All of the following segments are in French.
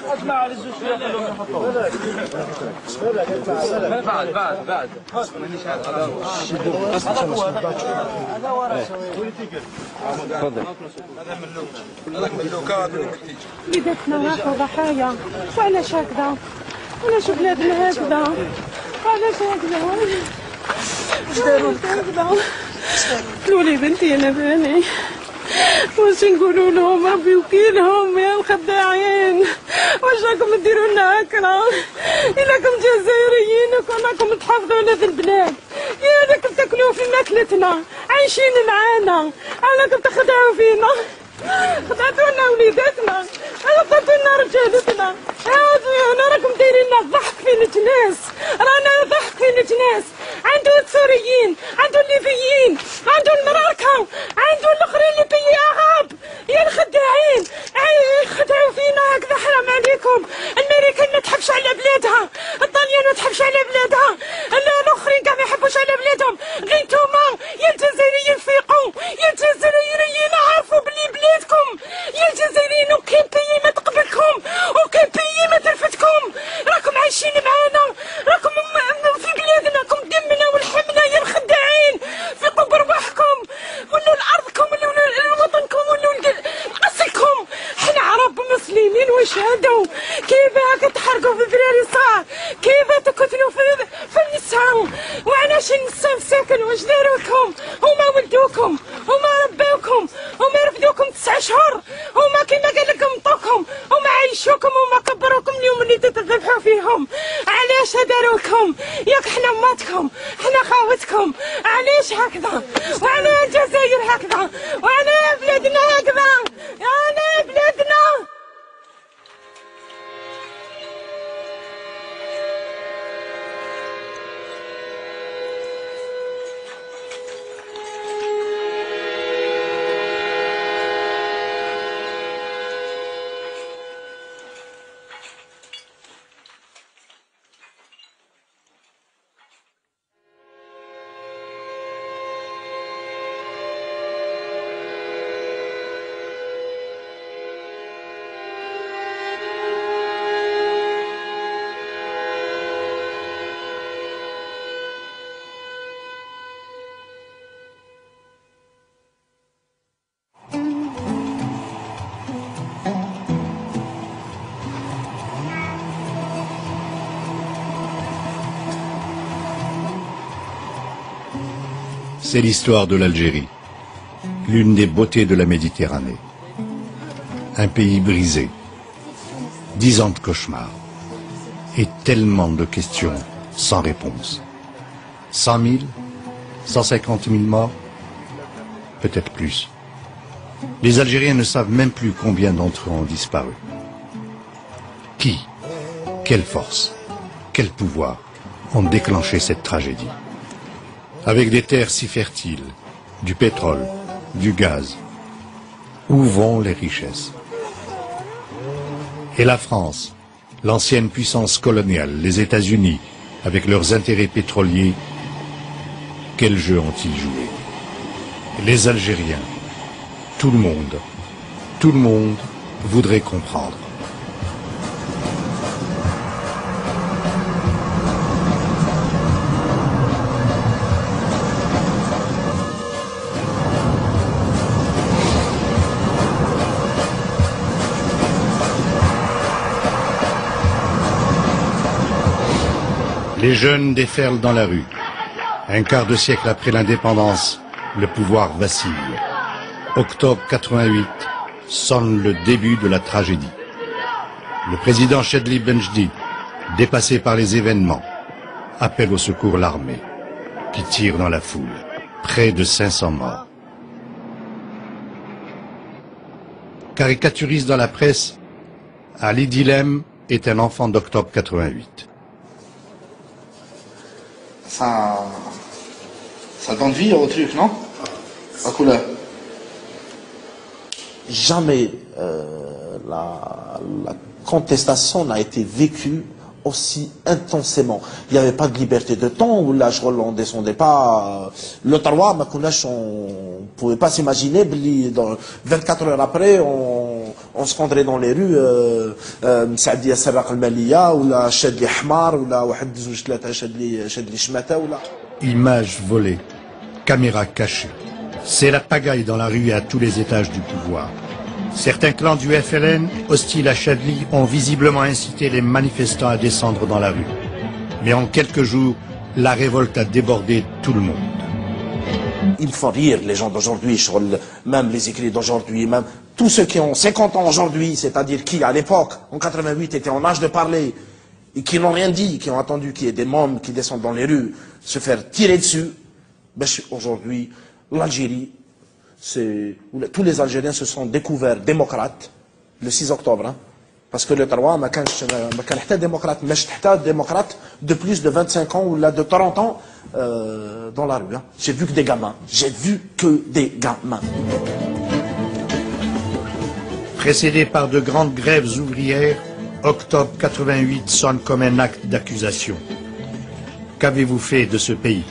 اطلع على الزوج شويه خلوهم يحطوه بعد مانيش عارف هذا هو تفضل هذا ملوكات وليداتنا راحوا ضحايا وعلاش هكذا؟ علاش بلادنا هكذا؟ علاش هكذا؟ واش داروا هكذا؟ قالوا لي بنتي انا باني واش نقولوا لهم ربي وكيلهم يا الخداعين واش راكم ديروا لنا هكذا الا كنتم جزائريين وكون راكم تحافظوا على هذه البلاد يا راكم تاكلوا في ماكلتنا عايشين معانا راكم تخدعوا فينا خدعتوا لنا وليداتنا خدعتوا لنا رجالتنا انا راكم دايرين لنا الضحك في الجناس رانا ضحك في الجناس عنده السوريين عنده الليبيين عنده المراكا عنده الاخرين اللي بي عرب يا الخداعين خدعوا فينا هكذا حرام عليكم الامريكان ما تحبش على بلادها الطليان ما تحبش على بلادها الاخرين كاع ما يحبوش على بلادهم غير نتوما يا الجزائريين فيقوا يا الجزائريين عرفوا بلي بلادكم يا الجزائريين وكاين بيي ما تقبلكم وكاين بيي ما ترفدكم راكم عايشين معانا راكم في بلادنا راكم دمنا ولحمنا يا الخداعين فيقوا برواحكم ولوا لارضكم ولوا لوطنكم ولوا لقصلكم حنا عرب مسلمين وشهدوا كيف تحرقوا في دراري صغار كيف تقتلوا في النساء وعلاش النساء مساكن واش داروا لكم هما ولدوكم هما رباوكم هما رفدوكم 9 شهور هما كيما قال لكم طوكم هما عايشوكم هما كبروكم اليوم اللي تتذبحوا فيهم علاش داروا لكم ياك حنا ماتكم حنا خاوتكم علاش هكذا وعلى الجزائر هكذا وعلى بلادنا هكذا على بلادنا C'est l'histoire de l'Algérie, l'une des beautés de la Méditerranée. Un pays brisé, 10 ans de cauchemar et tellement de questions sans réponse. 100 000, 150 000 morts, peut-être plus. Les Algériens ne savent même plus combien d'entre eux ont disparu. Qui, quelle force, quel pouvoir ont déclenché cette tragédie? Avec des terres si fertiles, du pétrole, du gaz, où vont les richesses? Et la France, l'ancienne puissance coloniale, les États-Unis, avec leurs intérêts pétroliers, quel jeu ont-ils joué? Les Algériens, tout le monde voudrait comprendre. Les jeunes déferlent dans la rue. Un quart de siècle après l'indépendance, le pouvoir vacille. Octobre 88 sonne le début de la tragédie. Le président Chedli Benjdi, dépassé par les événements, appelle au secours l'armée, qui tire dans la foule. Près de 500 morts. Caricaturiste dans la presse, Ali Dilem est un enfant d'octobre 88. Ça donne vie au truc, non? La couleur. Jamais la contestation n'a été vécue aussi intensément. Il n'y avait pas de liberté de temps, où là, on ne descendait pas. Le Taroua, on ne pouvait pas s'imaginer, 24 heures après, on se rendrait dans les rues, Sadia Sarraq al-Maliya, ou la Chadli Hmar, ou la Wahad Zouj Tlata Chadli Shmata, ou la... Images volées, caméras cachées. C'est la pagaille dans la rue et à tous les étages du pouvoir. Certains clans du FLN, hostiles à Chadli, ont visiblement incité les manifestants à descendre dans la rue. Mais en quelques jours, la révolte a débordé tout le monde. Ils font rire les gens d'aujourd'hui, même les écrits d'aujourd'hui, même tous ceux qui ont 50 ans aujourd'hui, c'est-à-dire qui, à l'époque, en 88, étaient en âge de parler, et qui n'ont rien dit, qui ont attendu qu'il y ait des mômes qui descendent dans les rues, se faire tirer dessus. Ben, aujourd'hui, l'Algérie, tous les Algériens se sont découverts démocrates le 6 octobre. Hein, parce que le 3, ma démocrate de plus de 25 ans ou là de 30 ans dans la rue. Hein. J'ai vu que des gamins. J'ai vu que des gamins. Précédé par de grandes grèves ouvrières, octobre 88 sonne comme un acte d'accusation. Qu'avez-vous fait de ce pays?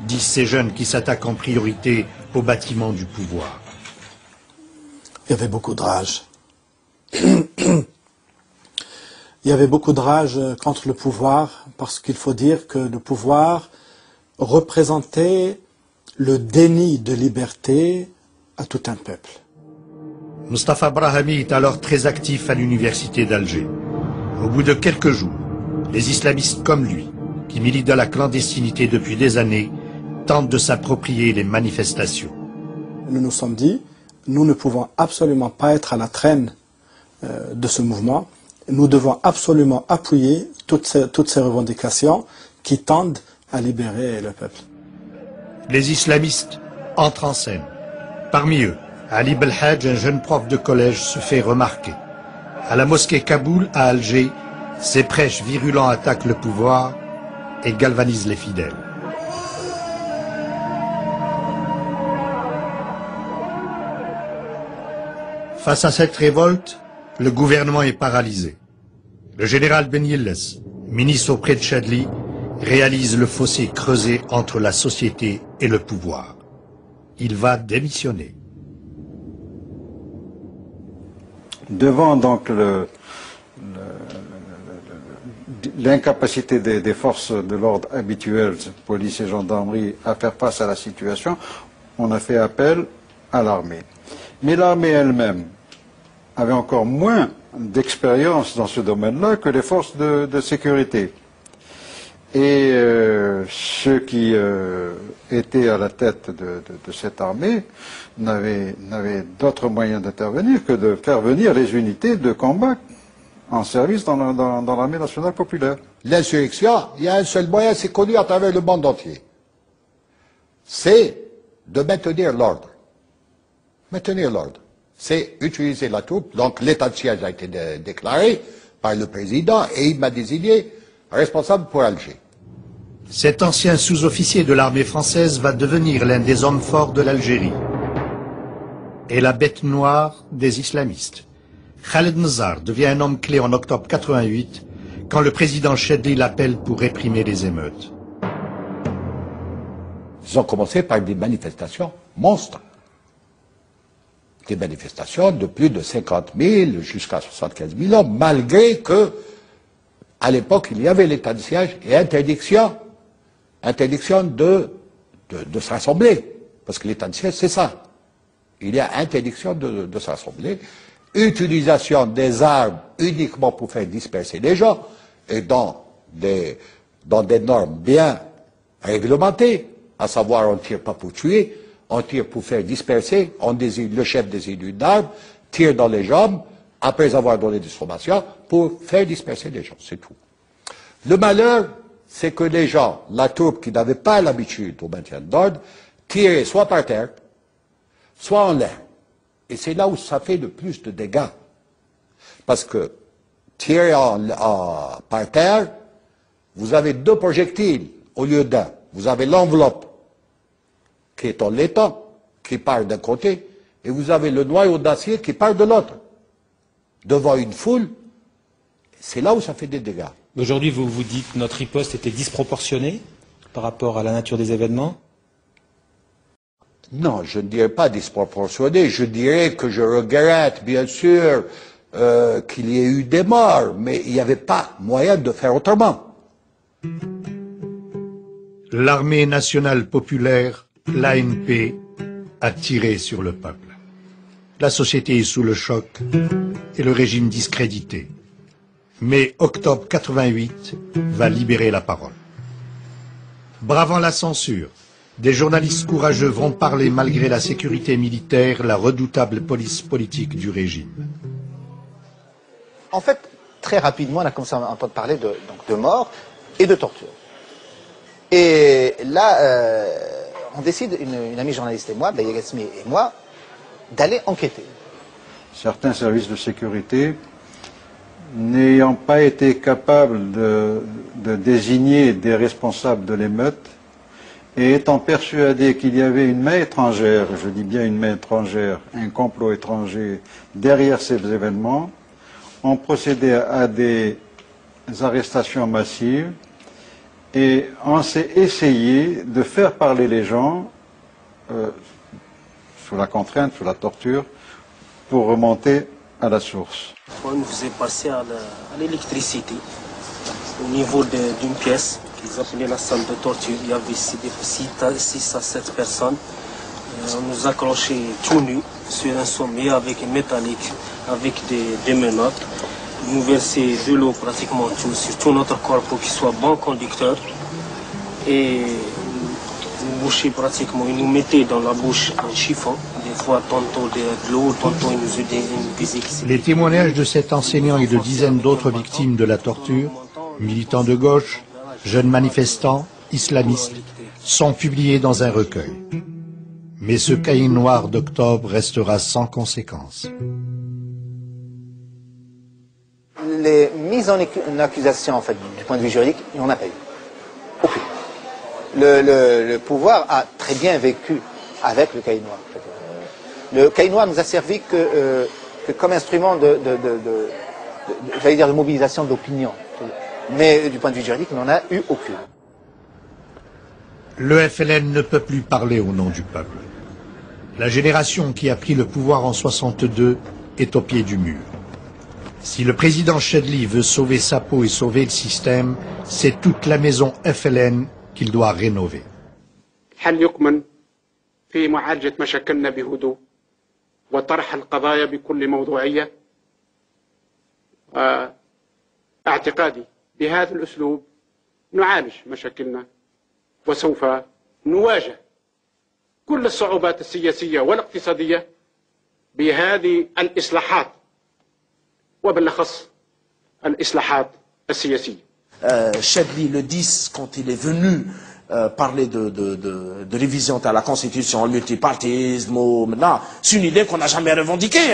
Disent ces jeunes qui s'attaquent en priorité au bâtiment du pouvoir. Il y avait beaucoup de rage. Il y avait beaucoup de rage contre le pouvoir, parce qu'il faut dire que le pouvoir représentait le déni de liberté à tout un peuple. Mustapha Brahami est alors très actif à l'université d'Alger. Au bout de quelques jours, les islamistes comme lui, qui militent dans la clandestinité depuis des années, tentent de s'approprier les manifestations. Nous nous sommes dit, nous ne pouvons absolument pas être à la traîne de ce mouvement. Nous devons absolument appuyer toutes ces revendications qui tendent à libérer le peuple. Les islamistes entrent en scène. Parmi eux, Ali Belhadj, un jeune prof de collège, se fait remarquer. À la mosquée Kaboul, à Alger, ses prêches virulents attaquent le pouvoir et galvanisent les fidèles. Face à cette révolte, le gouvernement est paralysé. Le général Ben Yilles, ministre auprès de Chadli, réalise le fossé creusé entre la société et le pouvoir. Il va démissionner. Devant donc l'incapacité des forces de l'ordre habituelles, police et gendarmerie, à faire face à la situation, on a fait appel à l'armée. Mais l'armée elle-même avait encore moins d'expérience dans ce domaine-là que les forces de sécurité. Et ceux qui étaient à la tête de cette armée n'avaient d'autre moyen d'intervenir que de faire venir les unités de combat en service dans l'armée nationale populaire. L'insurrection, il y a un seul moyen, c'est connu à travers le monde entier. C'est de maintenir l'ordre. Maintenir l'ordre. C'est utiliser la troupe. Donc l'état de siège a été déclaré par le président et il m'a désigné responsable pour Alger. Cet ancien sous-officier de l'armée française va devenir l'un des hommes forts de l'Algérie et la bête noire des islamistes. Khaled Nzar devient un homme clé en octobre 88 quand le président Chadli l'appelle pour réprimer les émeutes. Ils ont commencé par des manifestations monstres. Des manifestations de plus de 50 000 jusqu'à 75 000 hommes, malgré que, à l'époque, il y avait l'état de siège et interdiction de se rassembler. Parce que l'état de siège, c'est ça. Il y a interdiction de se rassembler. Utilisation des armes uniquement pour faire disperser les gens et dans des normes bien réglementées, à savoir on ne tire pas pour tuer, on tire pour faire disperser, le chef désigne une arme, tire dans les jambes, après avoir donné des formations, pour faire disperser les gens, c'est tout. Le malheur, c'est que les gens, la troupe qui n'avait pas l'habitude au maintien de l'ordre, tiraient soit par terre, soit en l'air. Et c'est là où ça fait le plus de dégâts. Parce que tirer par terre, vous avez 2 projectiles au lieu d'un. Vous avez l'enveloppe qui est en laiton, qui part d'un côté, et vous avez le noyau d'acier qui part de l'autre. Devant une foule, c'est là où ça fait des dégâts. Aujourd'hui, vous vous dites que notre riposte était disproportionnée par rapport à la nature des événements? Non, je ne dirais pas disproportionné, je dirais que je regrette, bien sûr, qu'il y ait eu des morts, mais il n'y avait pas moyen de faire autrement. L'armée nationale populaire, l'ANP, a tiré sur le peuple. La société est sous le choc et le régime discrédité. Mais octobre 88 va libérer la parole. Bravant la censure, des journalistes courageux vont parler malgré la sécurité militaire, la redoutable police politique du régime. En fait, très rapidement, on a commencé à entendre parler de mort et de torture. Et là, on décide, une amie journaliste et moi, Baye Gatsmi et moi, d'aller enquêter. Certains services de sécurité, n'ayant pas été capables de désigner des responsables de l'émeute, et étant persuadés qu'il y avait une main étrangère, je dis bien une main étrangère, un complot étranger derrière ces événements, ont procédé à des arrestations massives et on s'est essayé de faire parler les gens sous la contrainte, sous la torture, pour remonter à la source. On nous faisait passer à l'électricité au niveau d'une pièce qu'ils appelaient la salle de torture. Il y avait 6 à 7 personnes. On nous accrochait tout nus sur un sommet avec un métallique, avec des menottes. Ils nous versaient de l'eau pratiquement sur tout notre corps pour qu'il soit bon conducteur. Et nous bouchaient pratiquement, ils nous mettaient dans la bouche un chiffon. Des fois, tantôt de l'eau, tantôt ils nous disaient. Les témoignages de cet enseignant et de dizaines d'autres victimes de la torture, militants de gauche, jeunes manifestants, islamistes, sont publiés dans un recueil. Mais ce cahier noir d'octobre restera sans conséquence. Les mises en accusation, en fait, du point de vue juridique, il n'y en a pas eu. Aucune. Le pouvoir a très bien vécu avec le cahier noir. Le cahier noir nous a servi que comme instrument j'allais dire, de mobilisation d'opinion. Mais du point de vue juridique, il n'en a eu aucune. Le FLN ne peut plus parler au nom du peuple. La génération qui a pris le pouvoir en 62 est au pied du mur. Si le président Chedli veut sauver sa peau et sauver le système, c'est toute la maison FLN qu'il doit rénover. في معالجة مشاكلنا بهدوء وطرح القضايا بكل موضوعية. اعتقادي بهذا الأسلوب نعالج مشاكلنا وسوف نواجه كل الصعوبات السياسية والاقتصادية بهذه الإصلاحات وبالأخص الإصلاحات السياسية. Chedli, le 10, quand il est venu parler de révision de la Constitution, le multipartisme, c'est une idée qu'on n'a jamais revendiquée.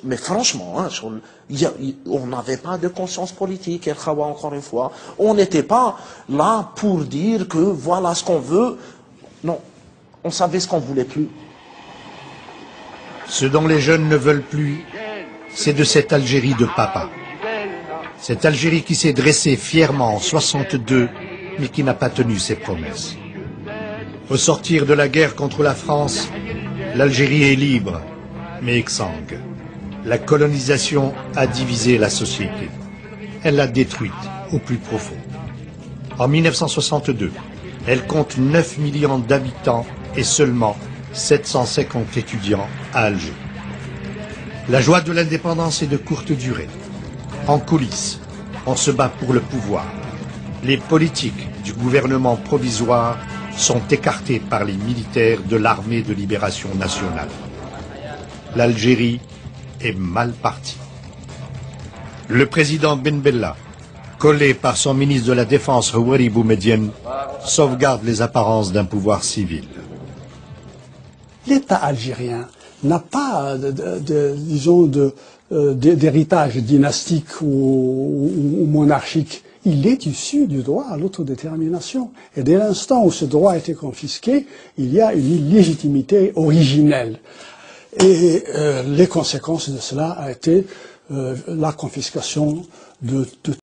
Mais franchement, on n'avait pas de conscience politique, encore une fois. On n'était pas là pour dire que voilà ce qu'on veut. Non, on savait ce qu'on ne voulait plus. Ce dont les jeunes ne veulent plus, c'est de cette Algérie de papa. Cette Algérie qui s'est dressée fièrement en 62, mais qui n'a pas tenu ses promesses. Au sortir de la guerre contre la France, l'Algérie est libre, mais exsangue. La colonisation a divisé la société. Elle l'a détruite au plus profond. En 1962, elle compte 9 millions d'habitants et seulement 750 étudiants à Alger. La joie de l'indépendance est de courte durée. En coulisses, on se bat pour le pouvoir. Les politiques du gouvernement provisoire sont écartés par les militaires de l'armée de libération nationale. L'Algérie est mal partie. Le président Ben Bella, collé par son ministre de la Défense Houari Boumedienne, sauvegarde les apparences d'un pouvoir civil. L'État algérien n'a pas, disons, d'héritage dynastique ou monarchique. Il est issu du droit à l'autodétermination. Et dès l'instant où ce droit a été confisqué, il y a une illégitimité originelle. Et les conséquences de cela a été la confiscation de